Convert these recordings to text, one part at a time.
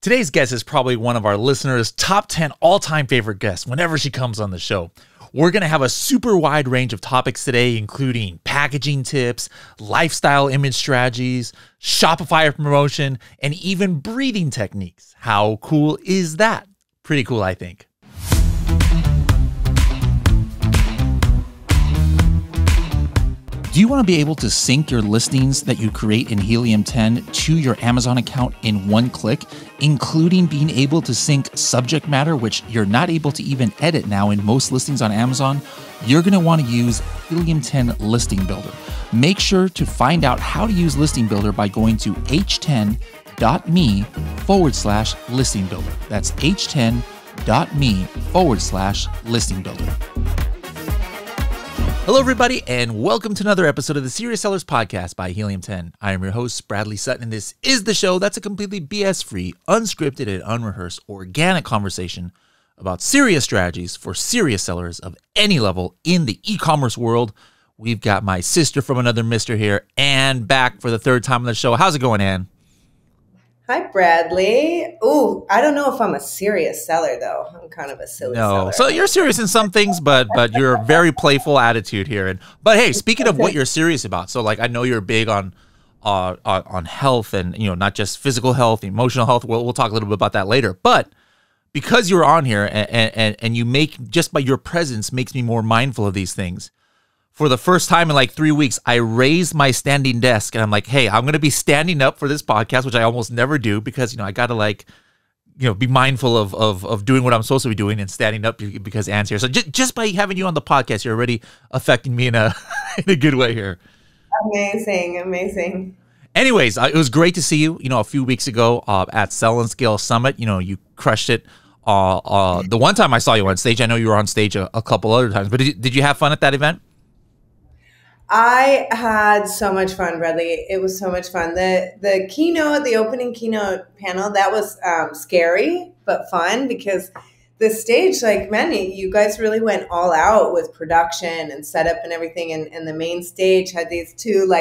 Today's guest is probably one of our listeners' top 10 all-time favorite guests whenever she comes on the show. We're going to have a super wide range of topics today, including packaging tips, lifestyle image strategies, Shopify promotion, and even breathing techniques. How cool is that? Pretty cool, I think. Do you want to be able to sync your listings that you create in Helium 10 to your Amazon account in one click, including being able to sync subject matter, which you're not able to even edit now in most listings on Amazon? You're going to want to use Helium 10 Listing Builder. Make sure to find out how to use Listing Builder by going to h10.me/listing builder. That's h10.me/listing builder. Hello, everybody, and welcome to another episode of the Serious Sellers Podcast by Helium 10. I am your host, Bradley Sutton, and this is the show that's a completely BS-free, unscripted, and unrehearsed organic conversation about serious strategies for serious sellers of any level in the e-commerce world. We've got my sister from another mister here, Ann, back for the third time on the show. How's it going, Ann? Hi, Bradley. Ooh, I don't know if I'm a serious seller, though. I'm kind of a silly seller. So you're serious in some things, but you're a very playful attitude here. But hey, speaking of what you're serious about, so like I know you're big on health and not just physical health, emotional health. We'll talk a little bit about that later. But because you're on here and you make, just by your presence makes me more mindful of these things. For the first time in like 3 weeks, I raised my standing desk and I'm like, hey, I'm going to be standing up for this podcast, which I almost never do because, I got to be mindful of doing what I'm supposed to be doing and standing up because Ann's here. So just by having you on the podcast, you're already affecting me in a good way here. Amazing. Anyways, it was great to see you, a few weeks ago at Sell and Scale Summit. You crushed it. The one time I saw you on stage, I know you were on stage a couple other times, but did you have fun at that event? I had so much fun, Bradley. It was so much fun. The keynote, the opening keynote panel, that was scary but fun because the stage, you guys really went all out with production and setup and everything. And the main stage had these two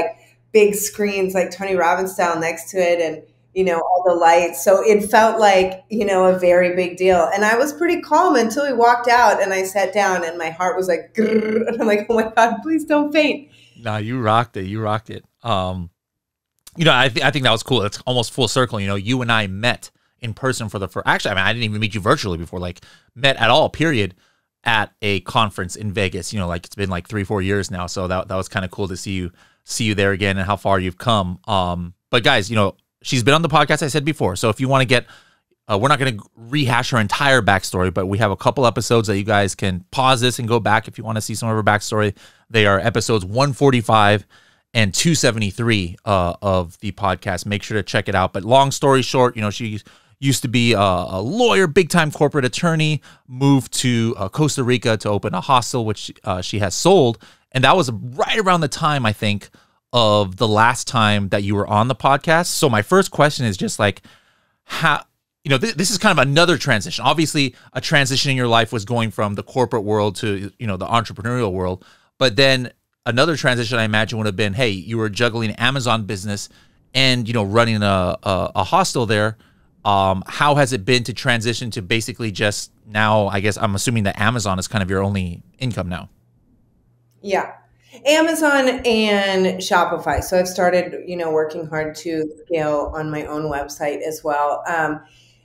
big screens like Tony Robbins style next to it and, all the lights. So it felt like, a very big deal. And I was pretty calm until we walked out and I sat down and my heart was like, grrr, and I'm like, oh my God, please don't faint. No, you rocked it. I think that was cool. It's almost full circle. You and I met in person for the first, actually, I didn't even meet you virtually before, met at all, period, at a conference in Vegas. It's been 3-4 years now. So that was kind of cool to see you there again and how far you've come. But guys, she's been on the podcast, I said before. So if you want to get, we're not going to rehash her entire backstory, but we have a couple episodes that you guys can pause this and go back if you want to see some of her backstory. They are episodes 145 and 273 of the podcast. Make sure to check it out. But long story short, she used to be a lawyer, big-time corporate attorney, moved to Costa Rica to open a hostel, which she has sold. And that was right around the time, I think, of the last time that you were on the podcast. So my first question is just how... this is kind of another transition. Obviously, a transition in your life was going from the corporate world to, the entrepreneurial world. But then another transition, I imagine, would have been, hey, you were juggling Amazon business and, running a hostel there. How has it been to transition to basically just now, I guess I'm assuming that Amazon is kind of your only income now? Yeah. Amazon and Shopify. So I've started, working hard to scale on my own website as well.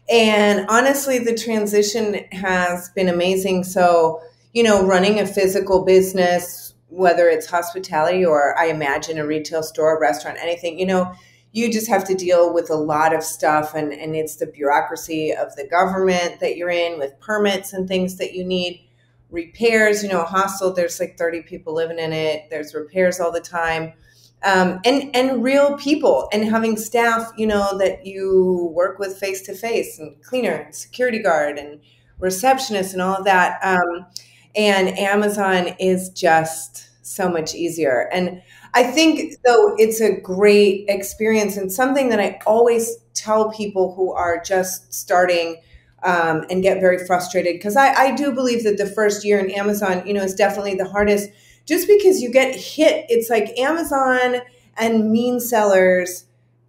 And honestly, the transition has been amazing. So, running a physical business, whether it's hospitality or I imagine a retail store, a restaurant, anything, you just have to deal with a lot of stuff. And it's the bureaucracy of the government that you're in with permits and things that you need. Repairs, a hostel, there's 30 people living in it. There's repairs all the time. And real people and having staff, that you work with face to face and cleaner and security guard and receptionist and all of that. And Amazon is just so much easier. And I think though it's a great experience and something that I always tell people who are just starting and get very frustrated because I do believe that the first year in Amazon, is definitely the hardest just because you get hit. It's like Amazon and mean sellers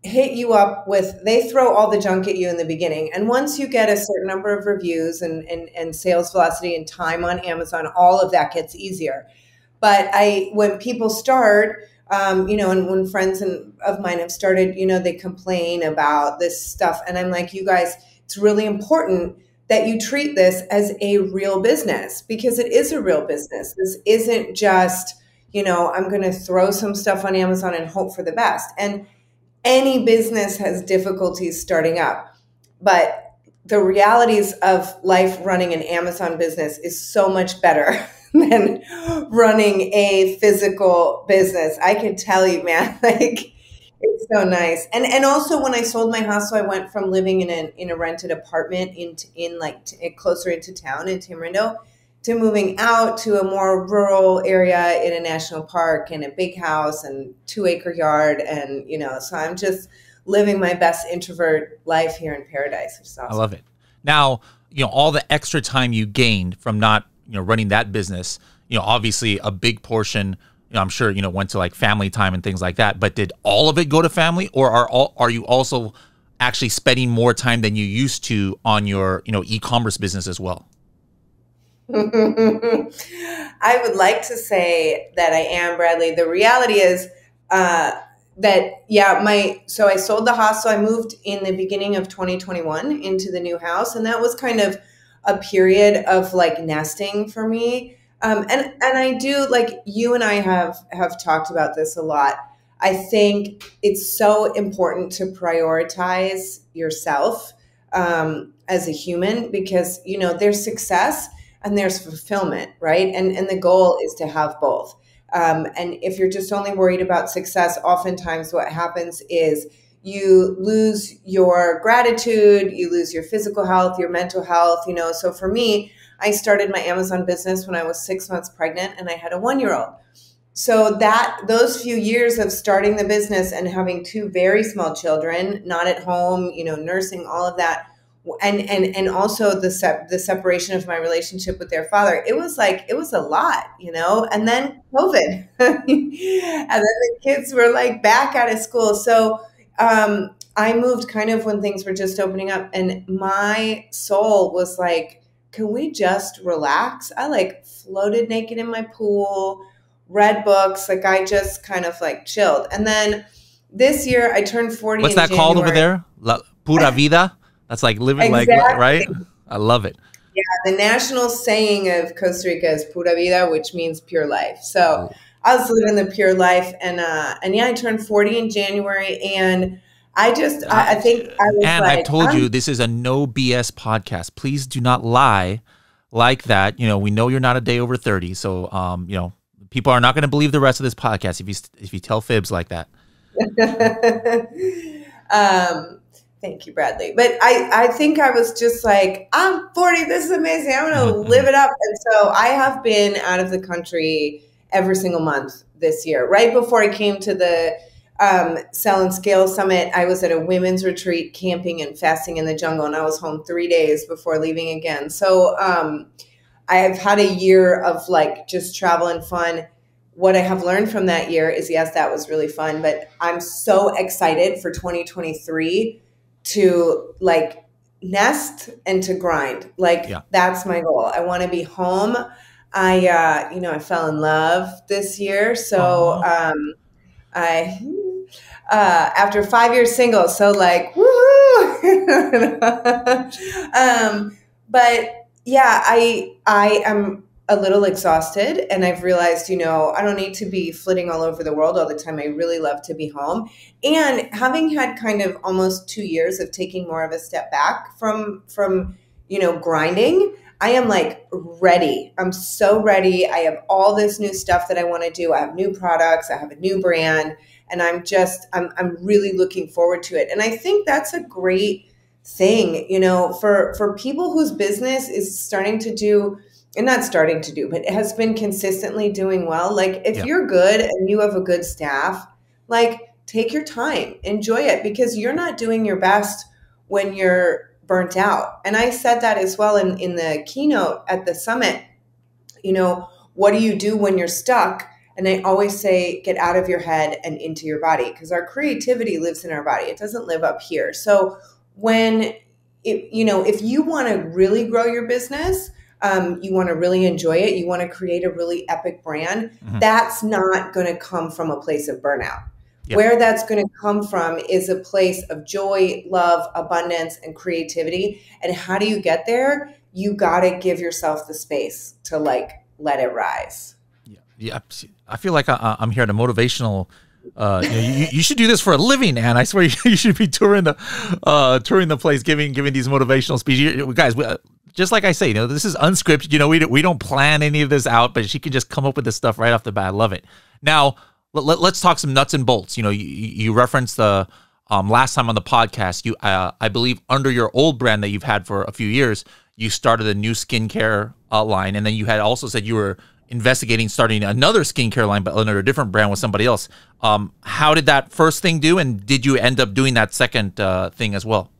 hit you up with, they throw all the junk at you in the beginning. And once you get a certain number of reviews and sales velocity and time on Amazon, all of that gets easier. But when people start, and when friends of mine have started, they complain about this stuff. And I'm like, you guys, it's really important that you treat this as a real business, because it is a real business. This isn't just, I'm going to throw some stuff on Amazon and hope for the best. And any business has difficulties starting up, but the realities of life running an Amazon business is so much better than running a physical business. I can tell you, man, like, it's so nice. And also, when I sold my house, so I went from living in a rented apartment closer into town in Tamarindo, to moving out to a more rural area in a national park and a big house and 2-acre yard. And, so I'm just living my best introvert life here in paradise, which is awesome. I love it. Now, all the extra time you gained from not, running that business, obviously a big portion, I'm sure, went to like family time and things like that, but did all of it go to family, or are you also actually spending more time than you used to on your, e-commerce business as well? I would like to say that I am, Bradley. The reality is so I sold the house. So I moved in the beginning of 2021 into the new house. And that was kind of a period of like nesting for me. And I do, like, you and I have talked about this a lot. I think it's so important to prioritize yourself as a human, because, there's success and there's fulfillment, right? And the goal is to have both. And if you're just only worried about success, oftentimes what happens is you lose your gratitude, you lose your physical health, your mental health. So for me, I started my Amazon business when I was 6 months pregnant and I had a 1-year-old. So those few years of starting the business and having 2 very small children, not at home, nursing, all of that, and also the separation of my relationship with their father, it was a lot, and then COVID, and then the kids were like back out of school. So I moved kind of when things were just opening up, and my soul was like, can we just relax? I like floated naked in my pool, read books, like I just kind of like chilled. And then this year I turned 40. What's that called over there? La pura vida? That's like living, exactly. Like, right? I love it. Yeah, the national saying of Costa Rica is pura vida, which means pure life. So I was living the pure life, and I turned 40 in January, and I think I was and like, I've told you, this is a no BS podcast. Please do not lie like that. We know you're not a day over 30, so people are not going to believe the rest of this podcast if you tell fibs like that. Thank you, Bradley. But I think I was just like, I'm 40. This is amazing. I'm going to live it up. And so I have been out of the country every single month this year. Right before I came to the Sell and Scale Summit, I was at a women's retreat, camping and fasting in the jungle. And I was home 3 days before leaving again. So I have had a year of like just travel and fun. What I have learned from that year is, yes, that was really fun. But I'm so excited for 2023 to like nest and to grind. That's my goal. I want to be home. I fell in love this year. So after 5 years single, so like, woohoo. But yeah, I am a little exhausted, and I've realized, I don't need to be flitting all over the world all the time. I really love to be home. And having had kind of almost 2 years of taking more of a step back from grinding, I am like ready. I'm so ready. I have all this new stuff that I want to do. I have new products. I have a new brand, and I'm really looking forward to it. And I think that's a great thing, for people whose business is starting to do, and not starting to do, but it has been consistently doing well. Like if you're good and you have a good staff, like take your time, enjoy it, because you're not doing your best when you're burnt out. And I said that as well in the keynote at the summit. What do you do when you're stuck? And I always say, get out of your head and into your body, because our creativity lives in our body. It doesn't live up here. So if you want to really grow your business, you want to really enjoy it, you want to create a really epic brand, that's not going to come from a place of burnout. Yep. Where that's going to come from is a place of joy, love, abundance, and creativity. And how do you get there? You got to give yourself the space to let it rise. Yeah. I feel like I'm here at a motivational. You should do this for a living, Ann. I swear you should be touring the place, giving these motivational speeches. Guys, just like I say, this is unscripted. We don't plan any of this out, but she can just come up with this stuff right off the bat. I love it. Now, let's talk some nuts and bolts. You referenced the last time on the podcast. I believe under your old brand that you've had for a few years, you started a new skincare line, and then you had also said you were investigating starting another skincare line, but under a different brand with somebody else. How did that first thing do, and did you end up doing that second thing as well?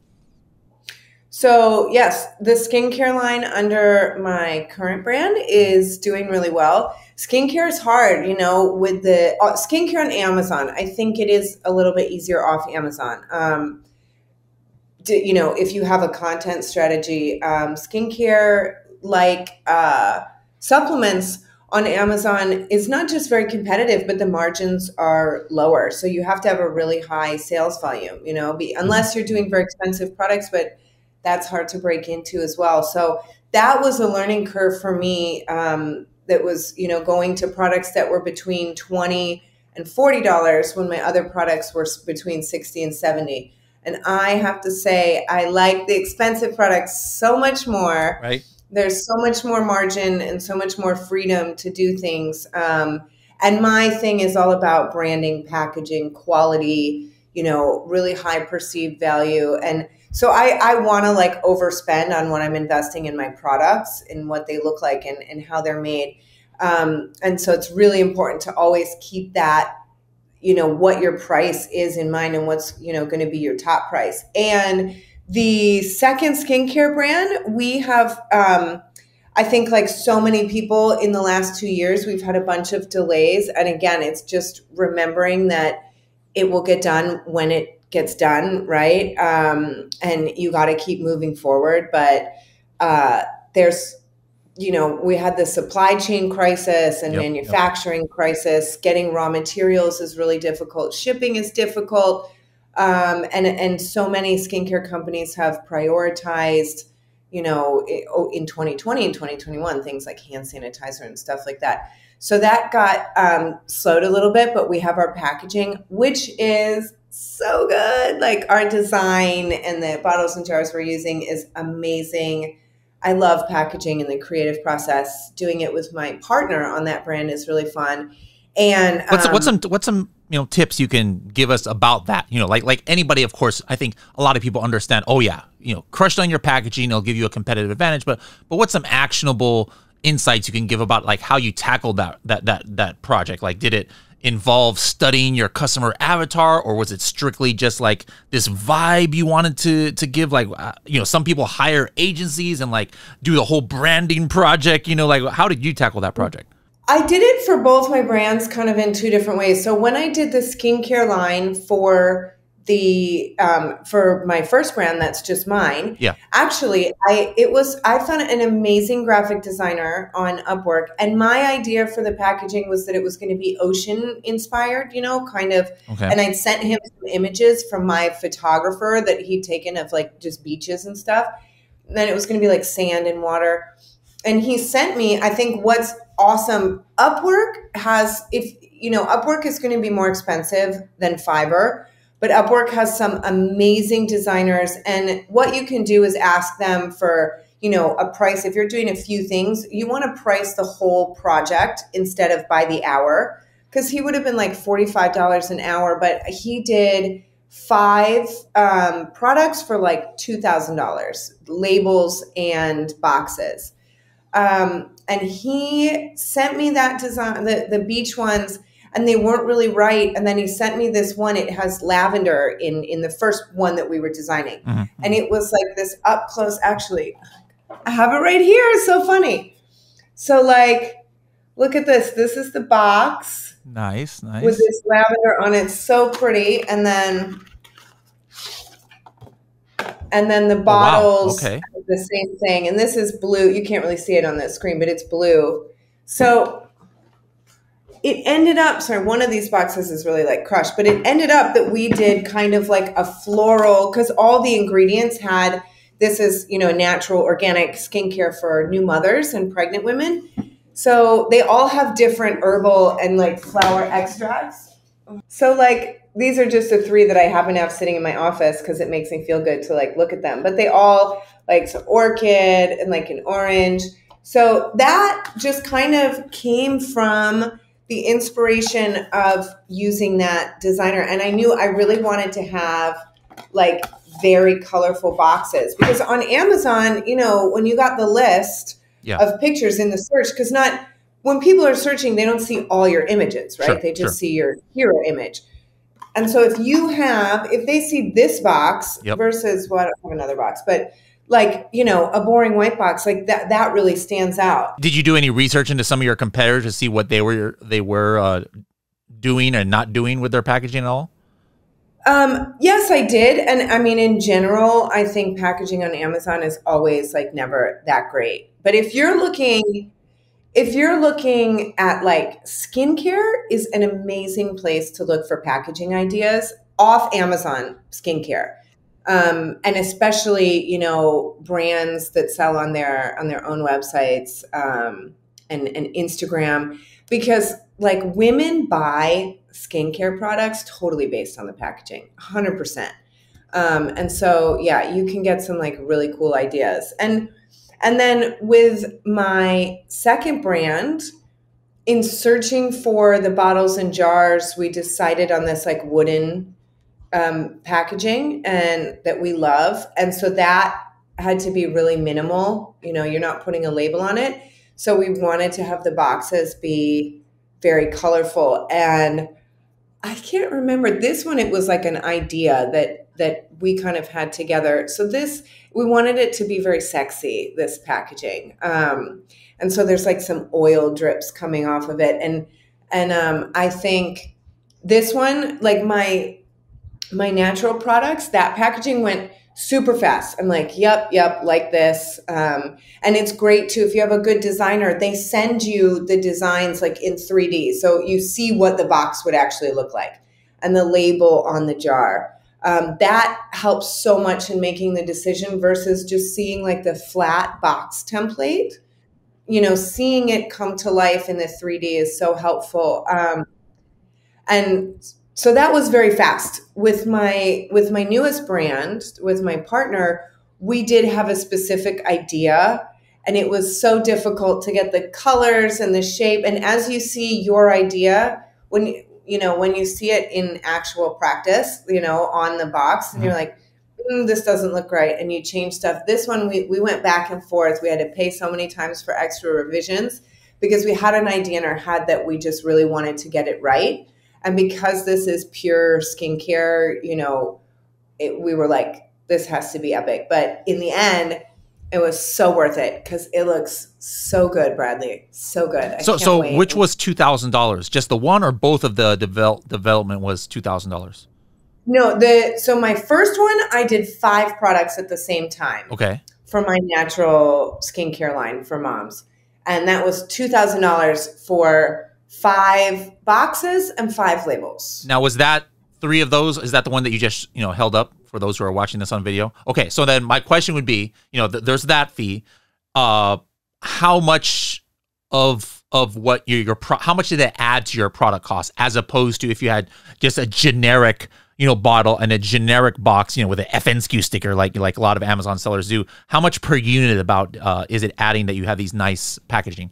So yes, the skincare line under my current brand is doing really well. Skincare is hard, with the skincare on Amazon. I think it is a little bit easier off Amazon. If you have a content strategy, skincare supplements on Amazon is not just very competitive, but the margins are lower. So you have to have a really high sales volume, unless you're doing very expensive products, but that's hard to break into as well. So that was a learning curve for me. That was, going to products that were between $20 and $40 when my other products were between $60 and $70. And I have to say, I like the expensive products so much more. Right. There's so much more margin and so much more freedom to do things. And my thing is all about branding, packaging, quality, really high perceived value. And so I want to overspend on what I'm investing in my products and what they look like and how they're made. And so it's really important to always keep that, what your price is in mind and what's, going to be your top price. And the second skincare brand, we have, I think like so many people in the last 2 years, we've had a bunch of delays. And again, it's just remembering that it will get done when it gets done, right? And you got to keep moving forward. But there's, we had the supply chain crisis and manufacturing crisis. Getting raw materials is really difficult. Shipping is difficult. And so many skincare companies have prioritized, in 2020 and 2021, things like hand sanitizer and stuff like that. So that got slowed a little bit, but we have our packaging, which is so good. Like our design and the bottles and jars we're using is amazing. I love packaging and the creative process. Doing it with my partner on that brand is really fun. And what's some tips you can give us about that? Like anybody, of course, I think a lot of people understand. Oh yeah, crushed on your packaging, it'll give you a competitive advantage. But what's some actionable insights you can give about like how you tackled that project? Like, did it involve studying your customer avatar, or was it strictly just like this vibe you wanted to give? Like, some people hire agencies and like do the whole branding project. Like, how did you tackle that project? I did it for both my brands kind of in two different ways. So when I did the skincare line for for my first brand, that's just mine. Yeah. Actually, I found an amazing graphic designer on Upwork, and my idea for the packaging was that it was going to be ocean inspired, kind of. Okay. And I'd sent him some images from my photographer that he'd taken of like just beaches and stuff. And then it was going to be like sand and water. And he sent me, I think what's awesome, Upwork Upwork is going to be more expensive than Fiverr, but Upwork has some amazing designers. And what you can do is ask them for, a price. If you're doing a few things, you want to price the whole project instead of by the hour, because he would have been like $45 an hour, but he did 5 products for like $2,000, labels and boxes. And he sent me that design, the beach ones, and they weren't really right. And then he sent me this one. It has lavender in the first one that we were designing. Mm-hmm. And it was like this up close. Actually, I have it right here. It's so funny. So like Look at this. This is the box Nice, with nice. this lavender on it. So pretty. And then the Oh wow. bottles Okay. have the same thing. And this is blue. You can't really see it on the screen, but it's blue. So it ended up, sorry, one of these boxes is really like crushed, but it ended up that we did kind of like a floral, because all the ingredients had, this is, natural organic skincare for new mothers and pregnant women. So they all have different herbal and like flower extracts. So like these are just the three that I happen to have sitting in my office because it makes me feel good to like look at them. But they all like some orchid and like an orange. So that just kind of came from the inspiration of using that designer. And I knew I really wanted to have like very colorful boxes because on Amazon, when you got the list Yeah. of pictures in the search, because when people are searching, they don't see all your images, right? Sure, They just sure. see your hero image. And so if they see this box Yep. versus, well, I don't have another box, but like, a boring white box, like that really stands out. Did you do any research into some of your competitors to see what they were doing and not doing with their packaging at all? Yes, I did. And I mean, in general, I think packaging on Amazon is always like never that great. But if you're looking at like skincare is an amazing place to look for packaging ideas off Amazon skincare. And especially, brands that sell on their own websites, and Instagram, because like women buy skincare products totally based on the packaging, 100%. And so, yeah, you can get some like really cool ideas. And then with my second brand, in searching for the bottles and jars, we decided on this like wooden packaging and that we love. And so that had to be really minimal. You're not putting a label on it. So we wanted to have the boxes be very colorful. And I can't remember this one. It was like an idea that we kind of had together. So we wanted it to be very sexy, this packaging. And so there's like some oil drips coming off of it. And I think this one, like my natural products, that packaging went super fast. I'm like, yep, like this. And it's great too. If you have a good designer, they send you the designs like in 3D. So you see what the box would actually look like and the label on the jar. That helps so much in making the decision versus just seeing like the flat box template. Seeing it come to life in the 3D is so helpful. And so that was very fast. With my newest brand, with my partner, we did have a specific idea, and it was so difficult to get the colors and the shape. And as you see your idea, when you see it in actual practice, on the box, and you're like, this doesn't look right, and you change stuff. This one, we went back and forth. We had to pay so many times for extra revisions because we had an idea in our head that we just really wanted to get it right. And because this is pure skincare, we were like, this has to be epic. But in the end, it was so worth it because it looks so good, Bradley. So good. So which was $2,000? Just the one or both of the development was $2,000? No, so my first one, I did 5 products at the same time. Okay. For my natural skincare line for moms. And that was $2,000 for 5 boxes and 5 labels. Now, was that 3 of those? Is that the one that you just, held up for those who are watching this on video? Okay. So then my question would be, there's that fee. How much of what how much did that add to your product cost as opposed to if you had just a generic, bottle and a generic box, with an FNSKU sticker like a lot of Amazon sellers do? How much per unit is it adding that you have these nice packaging?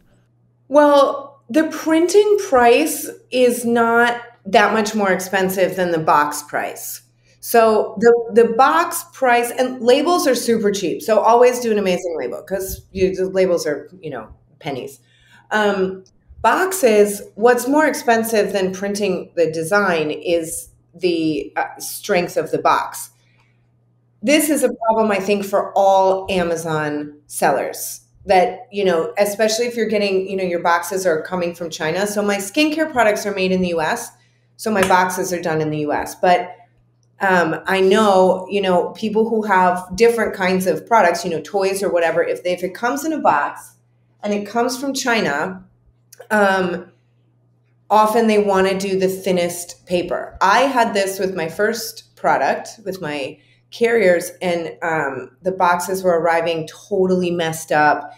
Well, the printing price is not that much more expensive than the box price. So the box price and labels are super cheap. So always do an amazing label because the labels are, pennies. Boxes, what's more expensive than printing the design is the strength of the box. This is a problem, I think, for all Amazon sellers. that, especially if you're getting, your boxes are coming from China. So my skincare products are made in the US. So my boxes are done in the US. But I know, people who have different kinds of products, toys or whatever, if it comes in a box and it comes from China, often they want to do the thinnest paper. I had this with my first product with my carriers, and the boxes were arriving totally messed up,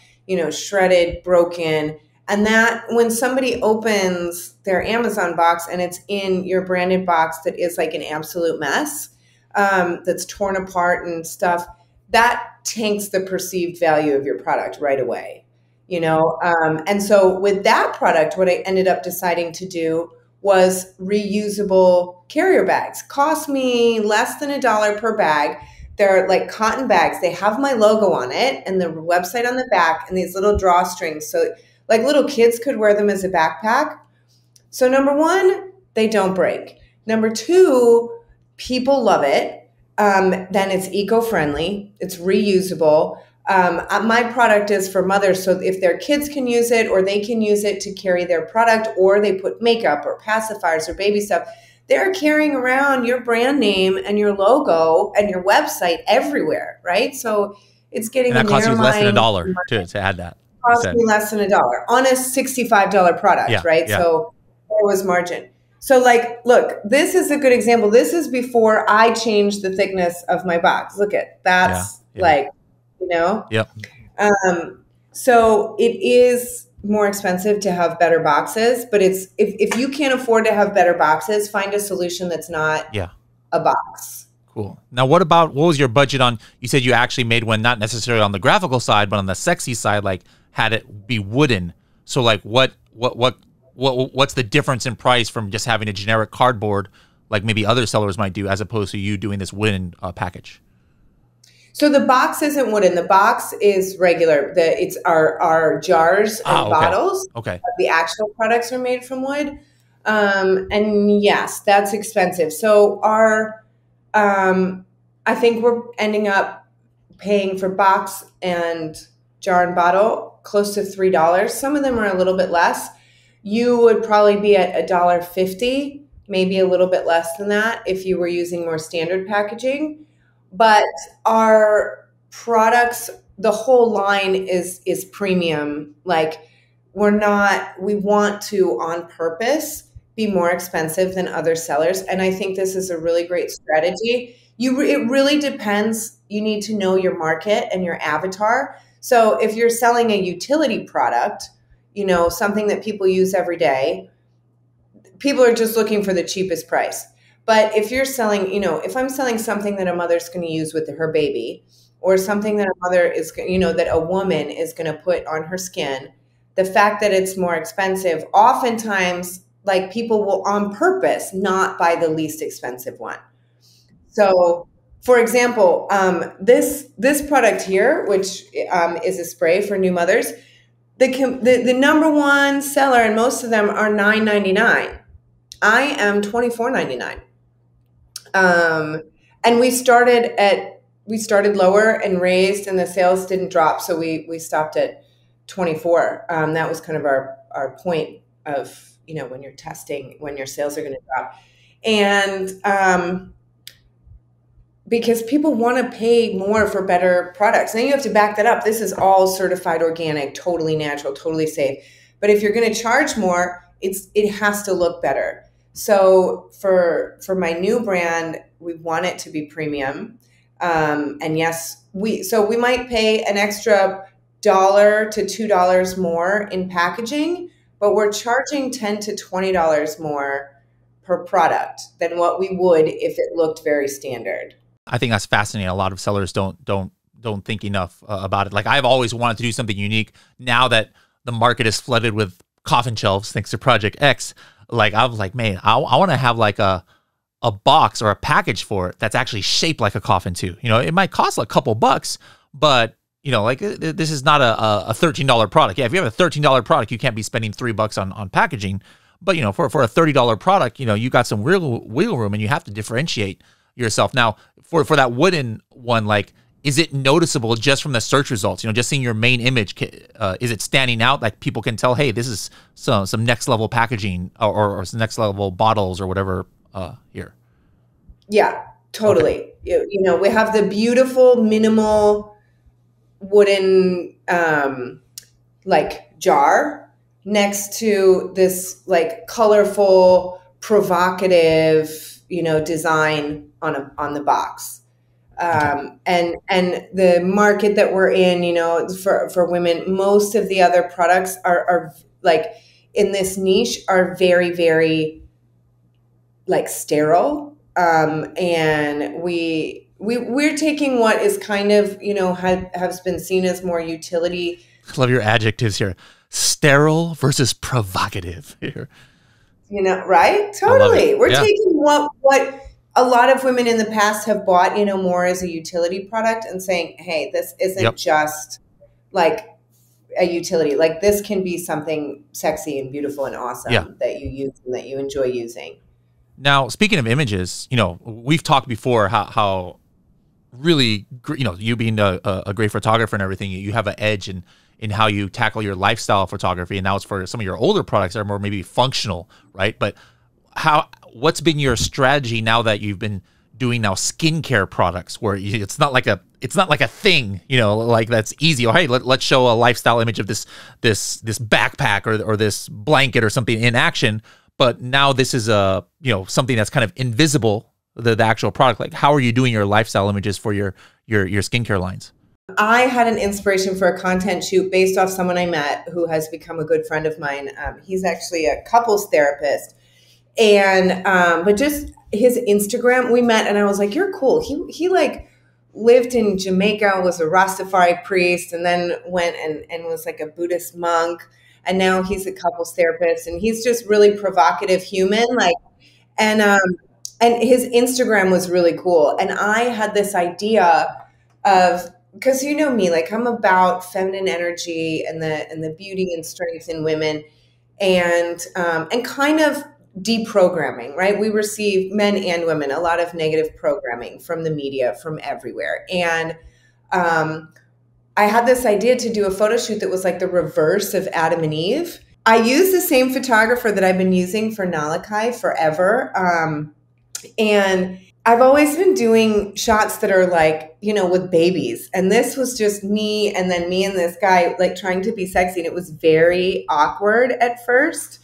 shredded, broken. And that when somebody opens their Amazon box and it's in your branded box that is like an absolute mess, that's torn apart and stuff, that tanks the perceived value of your product right away. And so with that product, what I ended up deciding to do was reusable carrier bags. Cost me less than $1 per bag. They're like cotton bags. They have my logo on it and the website on the back and these little drawstrings. So like little kids could wear them as a backpack. So number one, they don't break. Number two, people love it. Then it's eco-friendly. It's reusable. My product is for mothers, so if their kids can use it or they can use it to carry their product, or they put makeup or pacifiers or baby stuff, they're carrying around your brand name and your logo and your website everywhere, right? So it's getting and that costs you less than $1 to add that. Cost me less than $1 on a $65 product, right? Yeah. So there was margin. So like, look, this is a good example. This is before I changed the thickness of my box. Look at that's like. Yep. So it is more expensive to have better boxes, but it's if you can't afford to have better boxes, find a solution that's not a box. Cool. Now, what was your budget on? You said you actually made one not necessarily on the graphical side, but on the sexy side, like had it be wooden. So like what's the difference in price from just having a generic cardboard, like maybe other sellers might do, as opposed to you doing this wooden package? So the box isn't wooden. The box is regular. It's our jars and bottles. Okay. The actual products are made from wood. And yes, that's expensive. So I think we're ending up paying for box and jar and bottle close to $3. Some of them are a little bit less. You would probably be at $1.50, maybe a little bit less than that if you were using more standard packaging. But our products, the whole line is premium. Like we want to on purpose be more expensive than other sellers. And I think this is a really great strategy. It really depends. You need to know your market and your avatar. So if you're selling a utility product, something that people use every day, people are just looking for the cheapest price. But if you're selling, if I'm selling something that a mother's going to use with her baby, or something that a mother is, that a woman is going to put on her skin, the fact that it's more expensive, oftentimes, like people will on purpose not buy the least expensive one. So, for example, this product here, which is a spray for new mothers, the number one seller, and most of them are $9.99. I am $24.99. And we started lower and raised, and the sales didn't drop. So we stopped at 24. That was kind of our point of, when you're testing, when your sales are going to drop. And, because people want to pay more for better products. Now you have to back that up. This is all certified organic, totally natural, totally safe. But if you're going to charge more, it has to look better. So for my new brand, we want it to be premium. And yes, we might pay an extra $1 to $2 more in packaging, but we're charging $10 to $20 more per product than what we would if it looked very standard. I think that's fascinating. A lot of sellers don't think enough about it. Like I've always wanted to do something unique. Now that the market is flooded with coffin shelves, thanks to Project X, like I was like, man, I want to have like a box or a package for it that's actually shaped like a coffin too. It might cost like a couple bucks, but like this is not a $13 product. Yeah, if you have a $13 product, you can't be spending $3 on packaging. But for a $30 product, you got some wiggle room, and you have to differentiate yourself. Now, for that wooden one, like is it noticeable just from the search results? You know, just seeing your main image, is it standing out? Like people can tell, hey, this is some next level packaging or some next level bottles or whatever here. Yeah, totally. Okay. You know, we have the beautiful minimal wooden like jar next to this like colorful, provocative, you know, design on the box. And the market that we're in, you know, for women, most of the other products are like in this niche are very, very like sterile. And we're taking what is kind of, you know, has been seen as more utility. I love your adjectives here. Sterile versus provocative here. You know, right? Totally. We're taking what a lot of women in the past have bought, you know, more as a utility product and saying, hey, this isn't just like a utility. Like this can be something sexy and beautiful and awesome that you use and that you enjoy using. Now, speaking of images, you know, we've talked before how really, you know, you being a great photographer and everything, you have an edge in how you tackle your lifestyle photography. And now it's for some of your older products that are more maybe functional, right? But what's been your strategy now that you've been doing now skincare products where it's not like a thing, you know, like that's easy. Oh, hey, let's show a lifestyle image of this backpack or this blanket or something in action. But now this is you know, something that's kind of invisible, the actual product. Like, how are you doing your lifestyle images for your skincare lines? I had an inspiration for a content shoot based off someone I met who has become a good friend of mine. He's actually a couples therapist, and but just his Instagram, we met, and I was like, "You're cool." He like lived in Jamaica, was a Rastafari priest, and then went and was like a Buddhist monk. And now he's a couples therapist, and he's just really provocative human. Like, and his Instagram was really cool. And I had this idea of, because you know me, like I'm about feminine energy and the beauty and strength in women, and kind of deprogramming. Right, we receive, men and women, a lot of negative programming from the media, from everywhere, and I had this idea to do a photo shoot that was like the reverse of Adam and Eve. I used the same photographer that I've been using for Nalakai forever. And I've always been doing shots that are like, you know, with babies. And this was just me and then me and this guy like trying to be sexy. And it was very awkward at first.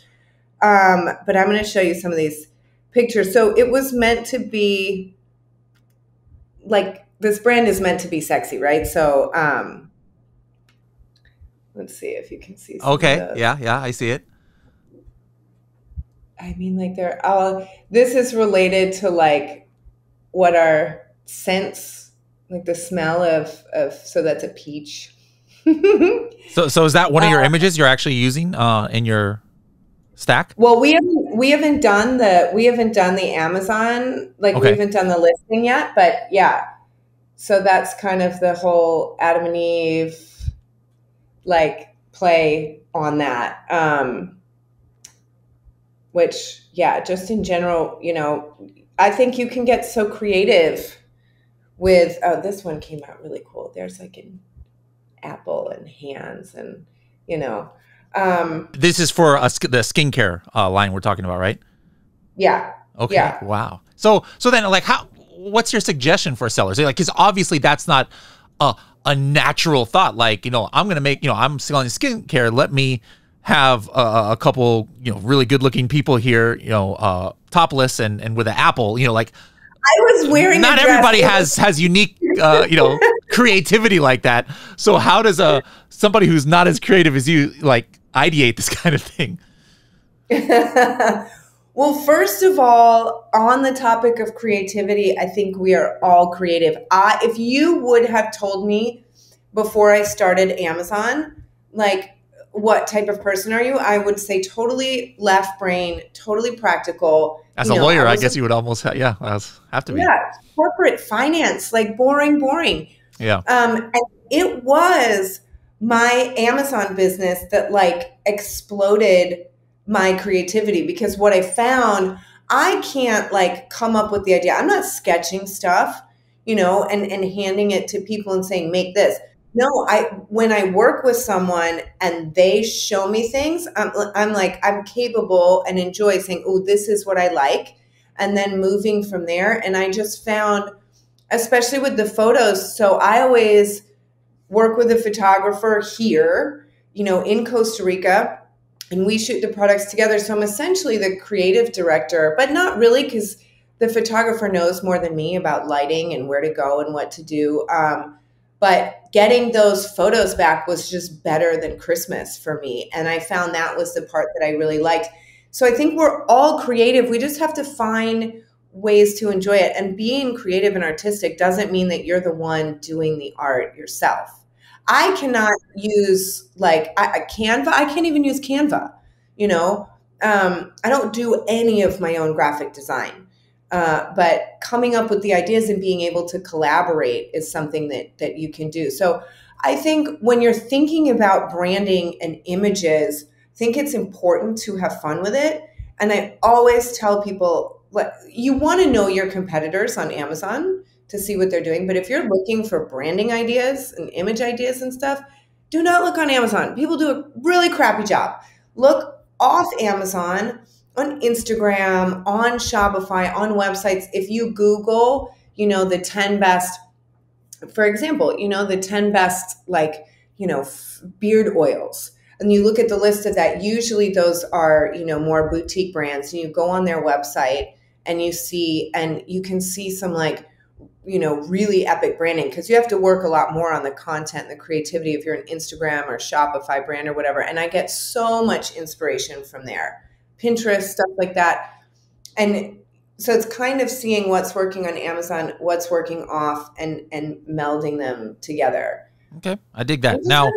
But I'm going to show you some of these pictures. So it was meant to be like, this brand is meant to be sexy, right? So let's see if you can see some of those. Yeah, I see it. I mean, like they're all, this is related to like what our scents, like the smell of so that's a peach. So is that one of your images you're actually using in your stack? Well, we haven't done the Amazon, like we haven't done the listing yet, but yeah. So that's kind of the whole Adam and Eve like play on that. Which, yeah, just in general, you know, I think you can get so creative with, oh, this one came out really cool. There's like an apple and hands and, you know. This is for the skincare line we're talking about, right? Yeah. Okay. Yeah. Wow. So then like what's your suggestion for sellers? Like, because obviously that's not a natural thought. Like, you know, I'm going to make, you know, I'm selling skincare. Let me have a couple, you know, really good looking people here, you know, topless and with an apple, you know, like I was wearing not everybody has unique, you know, creativity like that. So how does somebody who's not as creative as you like ideate this kind of thing? Well, first of all, on the topic of creativity, I think we are all creative. If you would have told me before I started Amazon, like, what type of person are you? I would say totally left brain, totally practical. As a lawyer, I guess you would almost have to be. Yeah, corporate finance, like boring. Yeah. And it was my Amazon business that like exploded my creativity, because what I found, I can't like come up with the idea. I'm not sketching stuff. and handing it to people and saying, make this. No, when I work with someone and they show me things, I'm like, I'm capable and enjoy saying, oh, this is what I like. And then moving from there. And I just found, especially with the photos, so I always work with a photographer here, in Costa Rica, and we shoot the products together. So I'm essentially the creative director, but not really, because the photographer knows more than me about lighting and where to go and what to do. But getting those photos back was just better than Christmas for me. And I found that was the part that I really liked. So I think we're all creative. We just have to find ways to enjoy it. And being creative and artistic doesn't mean that you're the one doing the art yourself. I cannot use Canva. I can't even use Canva. I don't do any of my own graphic design. But coming up with the ideas and being able to collaborate is something that you can do. So I think when you're thinking about branding and images, I think it's important to have fun with it. And I always tell people, you want to know your competitors on Amazon to see what they're doing. But if you're looking for branding ideas and image ideas and stuff, do not look on Amazon. People do a really crappy job. Look off Amazon, on Instagram, on Shopify, on websites. If you Google, the 10 best, for example, the 10 best, beard oils, and you look at the list of that, usually those are, more boutique brands, and you go on their website and you can see some really epic branding, because you have to work a lot more on the content and the creativity if you're an Instagram or Shopify brand or whatever. And I get so much inspiration from there. Pinterest, stuff like that. And so it's kind of seeing what's working on Amazon, what's working off, and melding them together. Okay, I dig that. Now,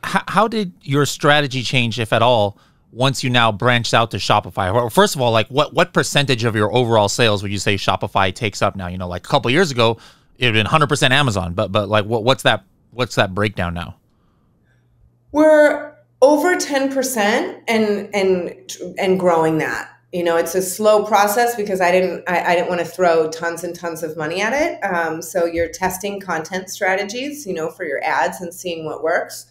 how did your strategy change, if at all, once you now branched out to Shopify? Well, first of all, what percentage of your overall sales would you say Shopify takes up now? A couple of years ago, it had been 100% Amazon, but what's that breakdown now? We're over 10% and growing that. It's a slow process because I didn't want to throw tons and tons of money at it. So you're testing content strategies, for your ads and seeing what works.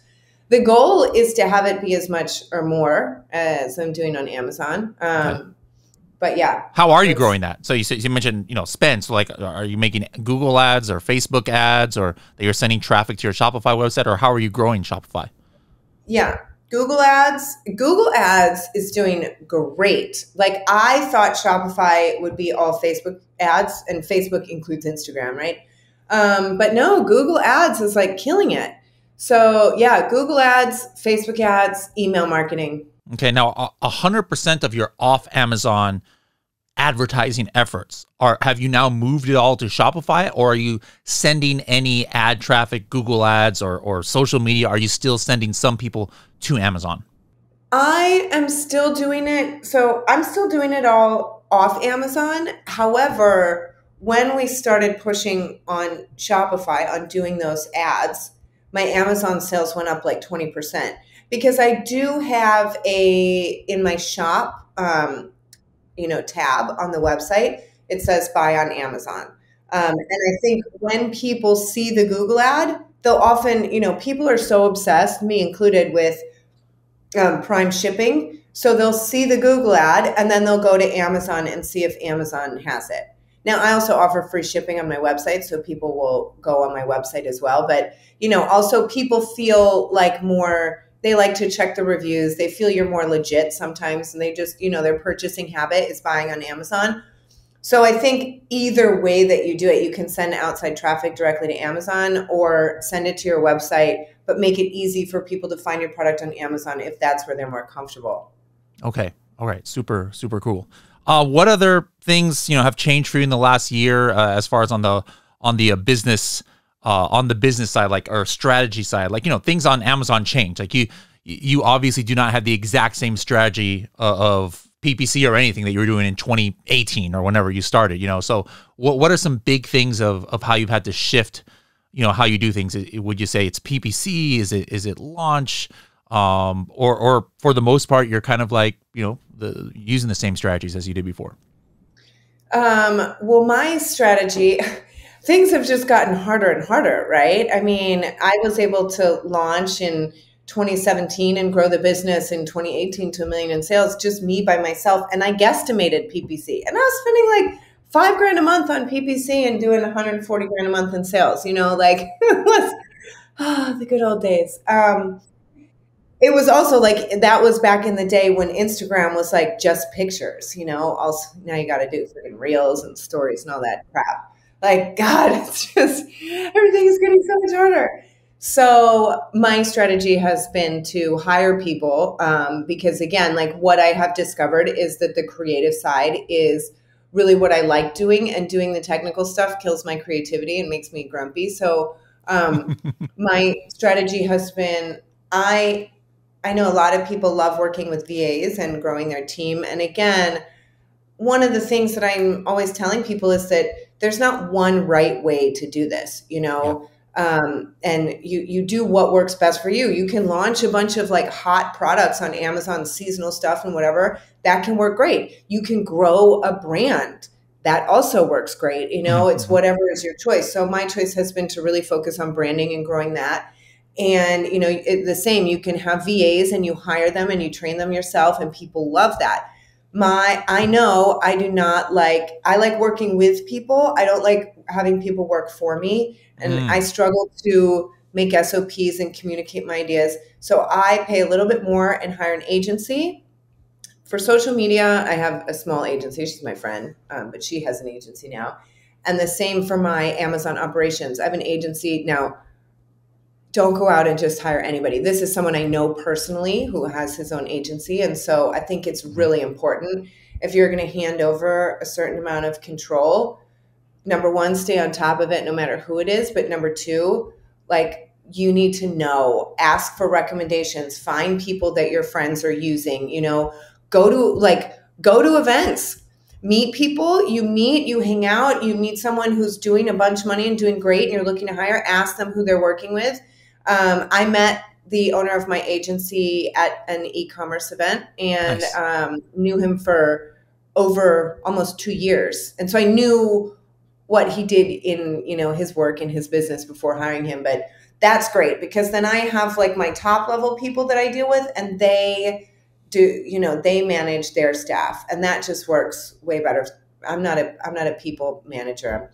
The goal is to have it be as much or more as I'm doing on Amazon. Okay. But yeah. How are you growing that? So you mentioned, spend. So are you making Google ads or Facebook ads, or that you're sending traffic to your Shopify website, or how are you growing Shopify? Yeah. Google ads is doing great. I thought Shopify would be all Facebook ads, and Facebook includes Instagram, right? But no, Google ads is killing it. So yeah, Google ads, Facebook ads, email marketing. Okay. Now 100% of your off Amazon advertising efforts have you now moved it all to Shopify, or are you sending any ad traffic, Google ads or social media? Are you still sending some people to Amazon? I am still doing it. So I'm still doing it all off Amazon. However, when we started pushing on Shopify on doing those ads, my Amazon sales went up 20%, because I do have in my shop, tab on the website, it says buy on Amazon. And I think when people see the Google ad, they'll often, people are so obsessed, me included, with Prime shipping. So they'll see the Google ad and then they'll go to Amazon and see if Amazon has it. Now, I also offer free shipping on my website, so people will go on my website as well. But, also people feel they like to check the reviews. They feel you're more legit sometimes, and they just, their purchasing habit is buying on Amazon. So I think either way that you do it, you can send outside traffic directly to Amazon or send it to your website, but make it easy for people to find your product on Amazon if that's where they're more comfortable. Okay. All right. Super, super cool. What other things, have changed for you in the last year, as far as on the business side, or strategy side, things on Amazon change. You obviously do not have the exact same strategy of PPC or anything that you were doing in 2018 or whenever you started, so what are some big things of how you've had to shift, how you do things? Would you say it's PPC? Is it launch? Or for the most part, you're kind of using the same strategies as you did before? Well, my strategy, things have just gotten harder and harder, right? I mean, I was able to launch in 2017 and grow the business in 2018 to $1 million in sales, just me by myself. And I guesstimated PPC. And I was spending like $5,000 a month on PPC and doing 140 grand a month in sales, you know, like it was the good old days. It was also like, that was back in the day when Instagram was like just pictures, you know, also now you got to do freaking reels and stories and all that crap. Like, God, it's just, everything is getting so much harder. So my strategy has been to hire people because again, like what I have discovered is that the creative side is really what I like doing, and doing the technical stuff kills my creativity and makes me grumpy. So my strategy has been, I know a lot of people love working with VAs and growing their team. And again, one of the things that I'm always telling people is that there's not one right way to do this, you know, and you do what works best for you. You can launch a bunch of like hot products on Amazon, seasonal stuff and whatever, that can work great. You can grow a brand. That also works great. You know, it's whatever is your choice. So my choice has been to really focus on branding and growing that. And, you know, the same, you can have VAs and you hire them and you train them yourself, and people love that. I know I do not like, I like working with people. I don't like having people work for me. And I struggle to make SOPs and communicate my ideas. So I pay a little bit more and hire an agency. For social media, I have a small agency. She's my friend, but she has an agency now. And the same for my Amazon operations. I have an agency now. Don't go out and just hire anybody. This is someone I know personally who has his own agency. And so I think it's really important, if you're going to hand over a certain amount of control, number one, stay on top of it no matter who it is. But number two, like, you need to know, ask for recommendations, find people that your friends are using, you know, go to events. Meet people, you hang out, you meet someone who's doing a bunch of money and doing great and you're looking to hire, ask them who they're working with. I met the owner of my agency at an e-commerce event and knew him for over almost 2 years. And so I knew what he did in, you know, his work and his business before hiring him. But that's great, because then I have like my top level people that I deal with, and they do, you know, they manage their staff, and that just works way better. I'm not a people manager. I'm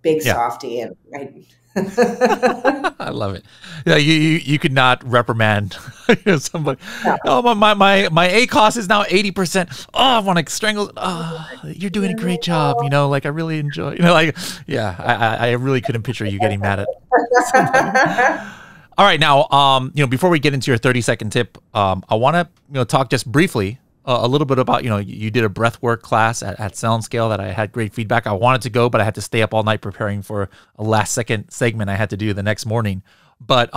big softy, and I love it. Yeah, you could not reprimand somebody. No. Oh, my ACOS is now 80%. Oh, I want to strangle. Oh, you're doing a great job. You know, like I really enjoy. You know, like I really couldn't picture you getting mad at somebody. All right, now, you know, before we get into your 30-second tip, I want to, you know, talk just briefly a little bit about, you know, you did a breathwork class at Sound Scale that I had great feedback. I wanted to go, but I had to stay up all night preparing for a last-second segment I had to do the next morning. But,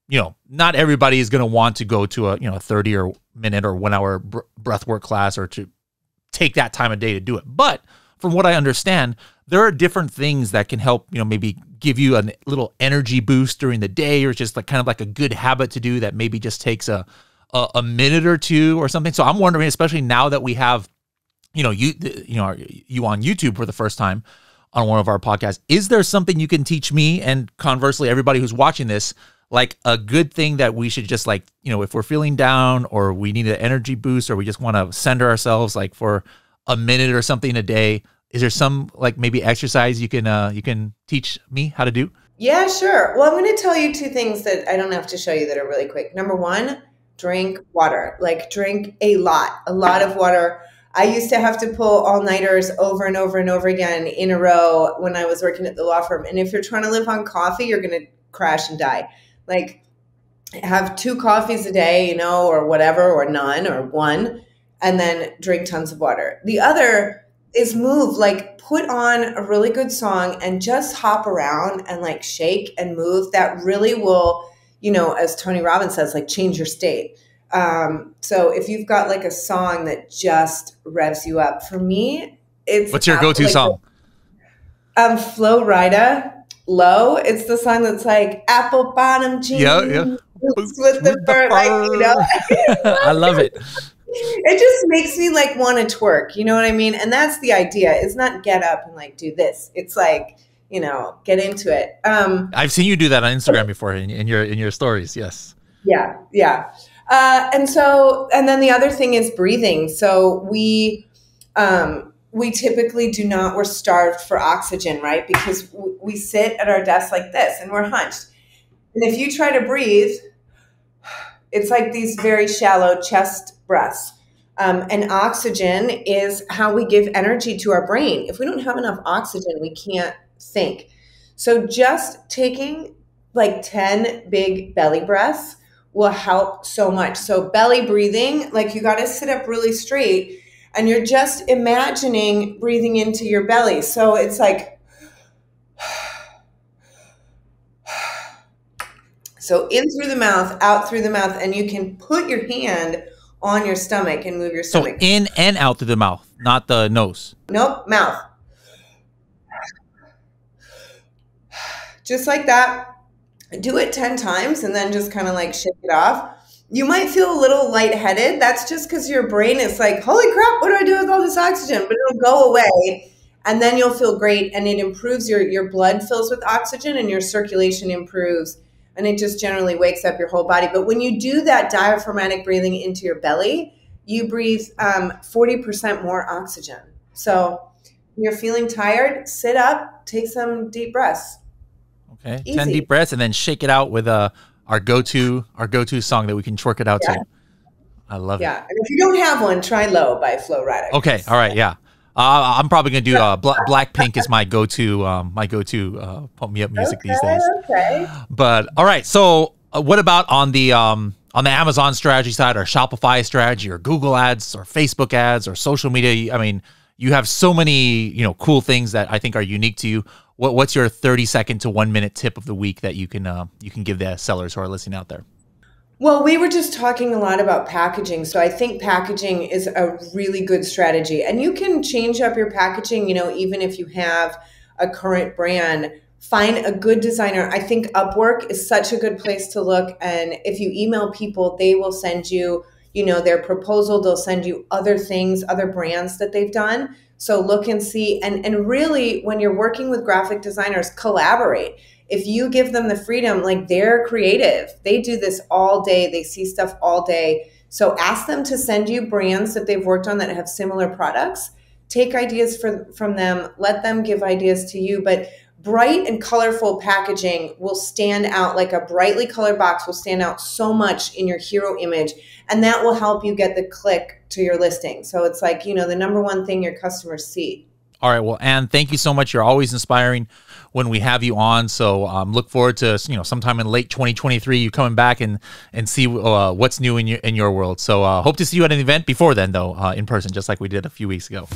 you know, not everybody is going to want to go to a, you know, 30 or minute or 1 hour breathwork class, or to take that time of day to do it. But from what I understand, there are different things that can help, you know, maybe give you a little energy boost during the day, or just like kind of like a good habit to do that maybe just takes a minute or two or something. So I'm wondering, especially now that we have, you know, you on YouTube for the first time on one of our podcasts, is there something you can teach me, and conversely, everybody who's watching this, like a good thing that we should just, like, you know, if we're feeling down or we need an energy boost, or we just want to center ourselves like for a minute or something a day, is there some like maybe exercise you can teach me how to do? Yeah, sure. Well, I'm going to tell you 2 things that I don't have to show you that are really quick. Number 1, drink water. Like, drink a lot of water. I used to have to pull all-nighters over and over and over again in a row when I was working at the law firm. And if you're trying to live on coffee, you're going to crash and die. Like, have 2 coffees a day, you know, or whatever, or none, or 1, and then drink tons of water. The other is move. Like, put on a really good song and just hop around and like shake and move. That really will, you know, as Tony Robbins says, like, change your state. So if you've got like a song that just revs you up, for me, it's— what's your go-to song? Flo Rida, Low. It's the song that's like apple bottom jeans. Yeah. With the fur, like, you know. I love it. It just makes me like want to twerk, you know what I mean? And that's the idea. It's not get up and like do this. It's like get into it. I've seen you do that on Instagram before in your stories. Yes. Yeah. Yeah. And then the other thing is breathing. So we typically we're starved for oxygen, right? Because we sit at our desk like this and we're hunched. And if you try to breathe, it's like these very shallow chest breaths. And oxygen is how we give energy to our brain. If we don't have enough oxygen, we can't think. So just taking like 10 big belly breaths will help so much. So belly breathing, like you got to sit up really straight and you're just imagining breathing into your belly. So it's like, so in through the mouth, out through the mouth, and you can put your hand on your stomach and move your stomach. So in and out through the mouth, not the nose. Nope, mouth. Just like that. Do it 10 times and then just kind of like shake it off. You might feel a little lightheaded. That's just because your brain is like, holy crap, what do I do with all this oxygen? But it'll go away and then you'll feel great, and it improves your blood fills with oxygen and your circulation improves. And it just generally wakes up your whole body. But when you do that diaphragmatic breathing into your belly, you breathe 40% more oxygen. So when you're feeling tired, sit up, take some deep breaths. Okay, Easy. 10 deep breaths, and then shake it out with our go-to song that we can twerk it out to. I love it. Yeah, and if you don't have one, try "Low" by Flo Rida. Okay, all right, yeah. I'm probably gonna do Blackpink is my go-to pump me up music these days. Okay. But all right, so what about on the Amazon strategy side, or Shopify strategy, or Google ads, or Facebook ads, or social media? I mean, you have so many cool things that I think are unique to you. What's your 30-second to 1-minute tip of the week that you can give the sellers who are listening out there? Well, we were just talking a lot about packaging. So I think packaging is a really good strategy. And you can change up your packaging, even if you have a current brand. Find a good designer. I think Upwork is such a good place to look. And if you email people, they will send you, their proposal. They'll send you other things, other brands that they've done. So look and see. And really, when you're working with graphic designers, collaborate. If you give them the freedom, like, they're creative. They do this all day. They see stuff all day. So ask them to send you brands that they've worked on that have similar products. Take ideas from them. Let them give ideas to you. But bright and colorful packaging will stand out. Like a brightly colored box will stand out so much in your hero image. And that will help you get the click to your listing. So it's like, the number one thing your customers see. All right. Well, Ann, thank you so much. You're always inspiring when we have you on. So look forward to, sometime in late 2023, you coming back and see what's new in your world. So hope to see you at an event before then, though, in person, just like we did a few weeks ago.